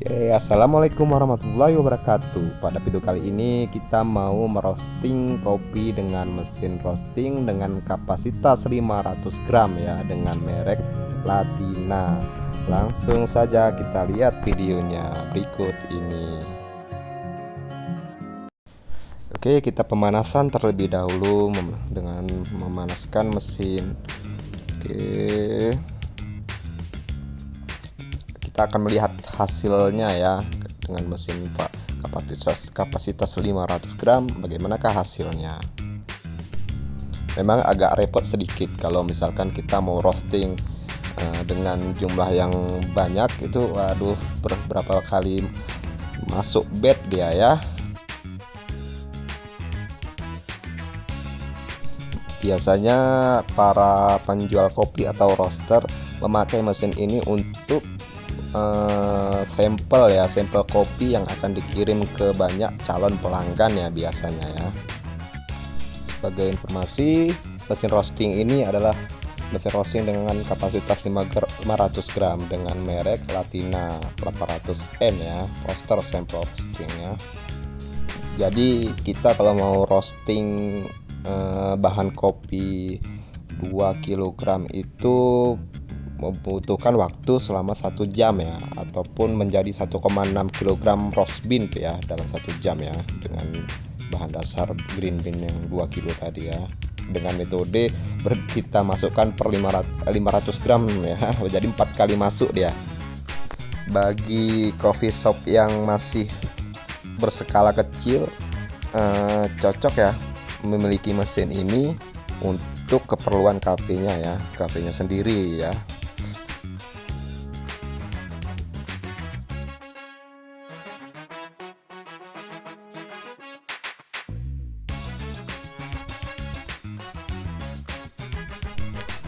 Assalamualaikum warahmatullahi wabarakatuh. Pada video kali ini kita mau merosting kopi dengan mesin roasting dengan kapasitas 500 gram ya, dengan merek Latina. Langsung saja kita lihat videonya berikut ini. Oke, kita pemanasan terlebih dahulu dengan memanaskan mesin. Oke, kita akan melihat hasilnya ya, dengan mesin kapasitas 500 gram. Bagaimanakah hasilnya? Memang agak repot sedikit kalau misalkan kita mau roasting dengan jumlah yang banyak itu, waduh, berapa kali masuk bed dia ya. Biasanya para penjual kopi atau roaster memakai mesin ini untuk sampel kopi yang akan dikirim ke banyak calon pelanggan ya biasanya ya. Sebagai informasi, mesin roasting ini adalah mesin roasting dengan kapasitas 500 gram dengan merek Latina 800N ya, roaster sample roasting ya. Jadi kita kalau mau roasting bahan kopi 2 kg itu membutuhkan waktu selama 1 jam ya, ataupun menjadi 1,6 kg roast bean tuh ya dalam 1 jam ya, dengan bahan dasar green bean yang 2 kilo tadi ya. Dengan metode kita masukkan per 500 gram ya, jadi 4 kali masuk dia. Bagi coffee shop yang masih berskala kecil, cocok ya memiliki mesin ini untuk keperluan kafenya ya, kafenya sendiri ya.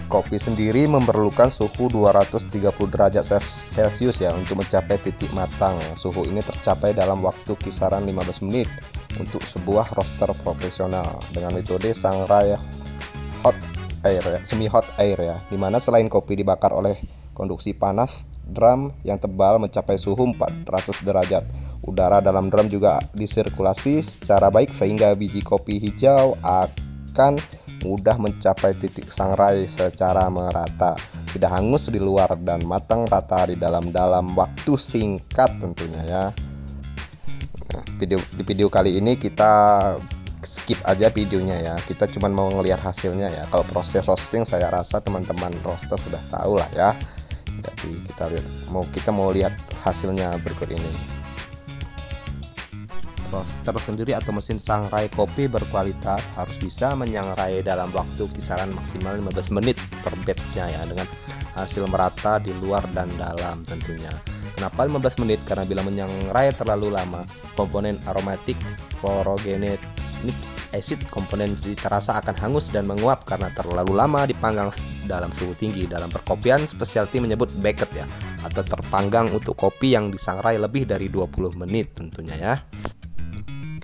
Kopi sendiri memerlukan suhu 230 derajat Celcius ya untuk mencapai titik matang. Suhu ini tercapai dalam waktu kisaran 15 menit untuk sebuah roaster profesional dengan metode sangrai hot air ya, semi hot air ya, dimana selain kopi dibakar oleh konduksi panas, drum yang tebal mencapai suhu 400 derajat. Udara dalam drum juga disirkulasi secara baik sehingga biji kopi hijau akan mudah mencapai titik sangrai secara merata, tidak hangus di luar dan matang rata di dalam waktu singkat tentunya ya. Nah, di video kali ini kita skip aja videonya ya, kita cuma mau ngelihat hasilnya ya. Kalau proses roasting saya rasa teman-teman roaster sudah tahu lah ya. Jadi kita mau lihat hasilnya berikut ini. Roaster sendiri atau mesin sangrai kopi berkualitas harus bisa menyangrai dalam waktu kisaran maksimal 15 menit per batchnya ya, dengan hasil merata di luar dan dalam tentunya. Kenapa 15 menit? Karena bila menyangrai terlalu lama, komponen aromatik porogenetic acid komponen cita rasa akan hangus dan menguap karena terlalu lama dipanggang dalam suhu tinggi. Dalam perkopian specialty menyebut baked ya, atau terpanggang untuk kopi yang disangrai lebih dari 20 menit tentunya ya.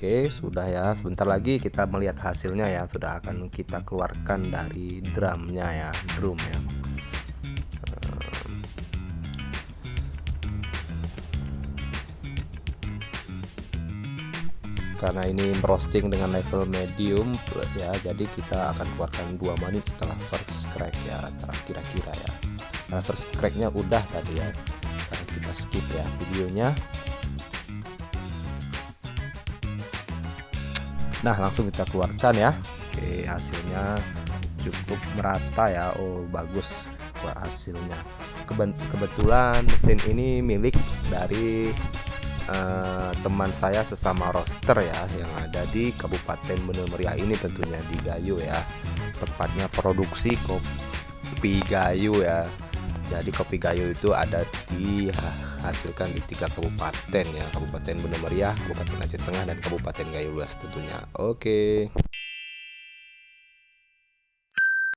Oke, sudah ya, sebentar lagi kita melihat hasilnya ya, sudah akan kita keluarkan dari drumnya ya, drum ya. Karena ini roasting dengan level medium ya, jadi kita akan keluarkan 2 menit setelah first crack ya, kira-kira ya. Karena first cracknya udah tadi ya, karena kita skip ya videonya. Nah, langsung kita keluarkan ya. Oke, hasilnya cukup merata ya. Oh, bagus buat hasilnya. Kebetulan mesin ini milik dari teman saya sesama roaster ya, yang ada di Kabupaten Menemeriah ini tentunya, di Gayo ya. Tepatnya produksi kopi Gayo ya. Jadi kopi Gayo itu ada dihasilkan di 3 kabupaten ya, Kabupaten Menemeriah, Kabupaten Aceh Tengah, dan Kabupaten Gayo luas tentunya. Oke.